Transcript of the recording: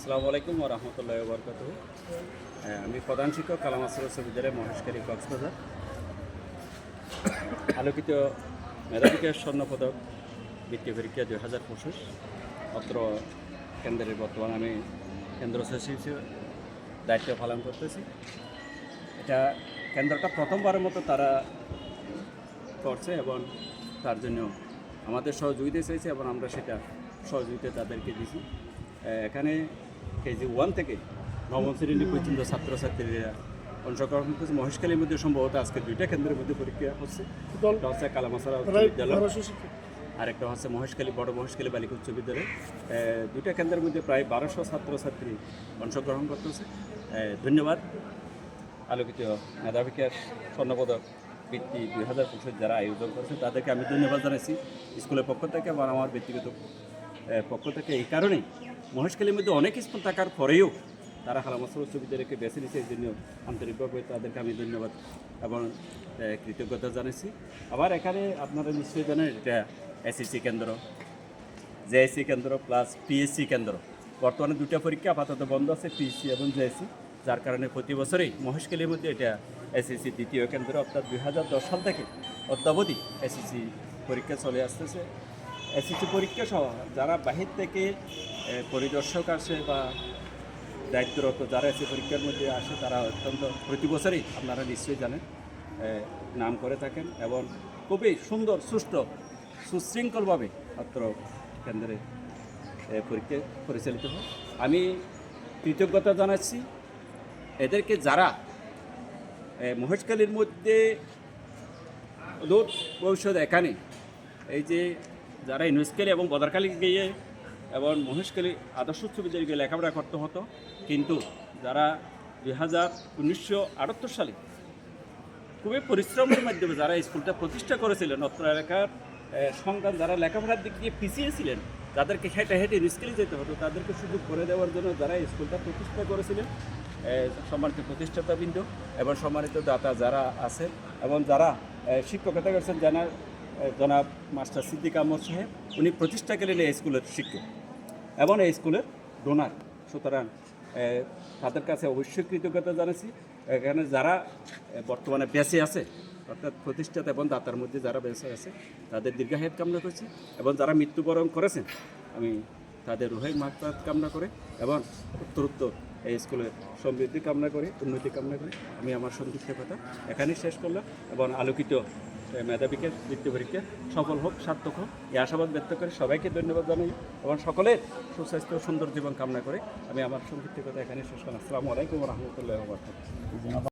আসসালামু আলাইকুম ওয়া রাহমাতুল্লাহি ওয়া বারাকাতুহু। আমি প্রধান শিক্ষক কালাম আসর উচ্চ বিদ্যালয় মহেশখালী কক্সবাজার। আলোকিত মেধাবীকের স্বর্ণপদক বৃত্তি পরীক্ষা 2025 অত্র কেন্দ্রের বর্তমানে আমি কেন্দ্র সচিব হিসেবে দায়িত্ব পালন করতেছি। এটা কেন্দ্রটা প্রথমবারের মতো তারা করছে এবং তার জন্য আমাদের সহযোগিতা চাইছে এবং আমরা সেটা সহযোগিতা তাদেরকে দিছি। এখানে কেজি 1 থেকে নবম শ্রেণী পর্যন্ত ছাত্রছাত্রীরা অংশগ্রহণ করছে। মহেশখালীর মধ্যে সম্ভবত আজকে 2টা কেন্দ্রের মধ্যে পরীক্ষা হচ্ছে। একটা হচ্ছে কালামাসারা উচ্চ বিদ্যালয়, আরেকটা হচ্ছে মহেশখালী বড় মহেশখালী বালিকা উচ্চ বিদ্যালয়। 2টা কেন্দ্রের মধ্যে প্রায় 1200 ছাত্রছাত্রী অংশগ্রহণ করতেছে। ধন্যবাদ আলোকিত মেধাবীকের স্বর্ণপদক বৃত্তি 2025 যারা আয়োজন করেছে তাদেরকে আমি ধন্যবাদ জানাচ্ছি স্কুলের পক্ষ থেকে এবং আমার ব্যক্তিগত পক্ষ থেকে। এই কারণেই মহেশখালীর মধ্যে অনেক স্কুল থাকার পরেও তারা কালামাসারা উচ্চ বিদ্যালয়কে বেছে নিচ্ছে। এই জন্য আন্তরিকভাবে তাদেরকে আমি ধন্যবাদ এবং কৃতজ্ঞতা জানাচ্ছি। আবার এখানে আপনারা নিশ্চয়ই জানেন এটা এসএসসি কেন্দ্র, জেএসসি কেন্দ্র প্লাস পিএসসি কেন্দ্র। বর্তমানে 2টা পরীক্ষা আপাতত বন্ধ আছে, পিএসসি এবং জেএসসি, যার কারণে প্রতি বছরেই মহেশখালীর মধ্যে এটা এসএসসি দ্বিতীয় কেন্দ্র, অর্থাৎ 2010 সাল থেকে অদ্যাবধি এসএসসি পরীক্ষা চলে আসতেছে। এসএসসি পরীক্ষা সহ যারা বাহির থেকে পরিদর্শক আসে বা দায়িত্বরত যারা এসএসসি পরীক্ষার মধ্যে আসে তারা অত্যন্ত প্রতি বছরই আপনারা নিশ্চয়ই জানেন নাম করে থাকেন এবং খুবই সুন্দর সুষ্ঠু সুশৃঙ্খলভাবে অত্র কেন্দ্রে পরীক্ষা পরিচালিত হয়। আমি কৃতজ্ঞতা জানাচ্ছি এদেরকে যারা মহেশখালীর মধ্যে দূর ভবিষ্যৎ এখানে এই যে যারা ইউনিভার্সিটি এবং বদারখালী গিয়ে এবং মহেশখালী আদর্শ উচ্চ বিদ্যালয়ে গিয়ে লেখাপড়া করতে হতো, কিন্তু যারা 1978 সালে খুবই পরিশ্রমের মাধ্যমে যারা স্কুলটা প্রতিষ্ঠা করেছিলেন, অত্র এলাকার সংখ্যান যারা লেখাপড়ার দিক দিয়ে পিছিয়ে ছিলেন, যাদেরকে হেঁটে হেঁটে স্কুলে যেতে হতো, তাদেরকে সুযোগ করে দেওয়ার জন্য যারা স্কুলটা প্রতিষ্ঠা করেছিলেন, সম্মানিত প্রতিষ্ঠাতাবৃন্দ এবং সম্মানিত দাতা যারা আছেন এবং যারা শিক্ষকতা করেছেন, জনাব মাস্টার সিদ্দিক আহমদ সাহেব, উনি প্রতিষ্ঠাকালীন এই স্কুলের শিক্ষক এবং এই স্কুলের ডোনার। সুতরাং তাদের কাছে অবশ্যই কৃতজ্ঞতা জানাচ্ছি। এখানে যারা বর্তমানে বেঁচে আছে, অর্থাৎ প্রতিষ্ঠাতা এবং দাতার মধ্যে যারা বেঁচে আছে, তাদের দীর্ঘায়ু কামনা করছি এবং যারা মৃত্যুবরণ করেছেন আমি তাদের রুহের মাগফিরাত কামনা করে এবং উত্তরোত্তর এই স্কুলের সমৃদ্ধি কামনা করে, উন্নতি কামনা করে আমি আমার সংক্ষিপ্ত কথা এখানেই শেষ করলাম এবং আলোকিত মেধাবীকের বৃত্তি পরীক্ষা সফল হোক, সার্থক হোক এই আশাবাদ ব্যক্ত করে সবাইকে ধন্যবাদ জানাই এবং সকলের সুস্বাস্থ্য সুন্দর জীবন কামনা করে আমি আমার সংক্ষিপ্ত কথা এখানে শেষ করলাম। আসসালামু আলাইকুম ওয়া রাহমাতুল্লাহি ওয়া বারাকাতুহু।